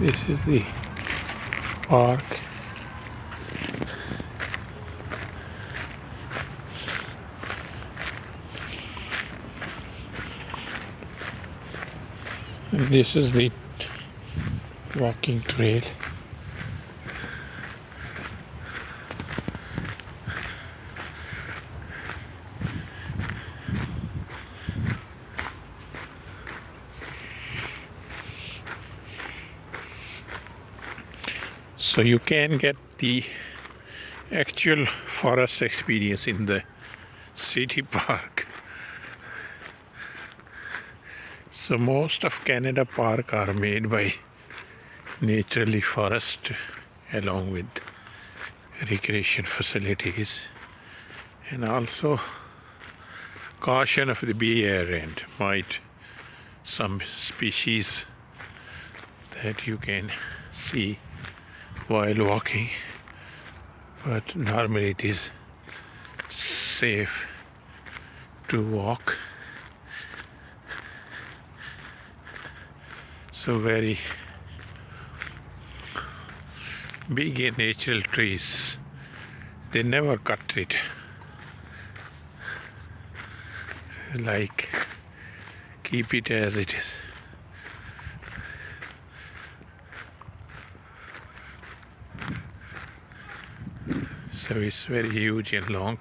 This is the park. And this is the walking trail. So you can get the actual forest experience in the city park. So most of Canada park are made by naturally forest along with recreation facilities, and also caution of the bee air and might some species that you can see while walking, but normally it is safe to walk. So very big and natural trees, they never cut it, like keep it as it is. So it's very huge and long.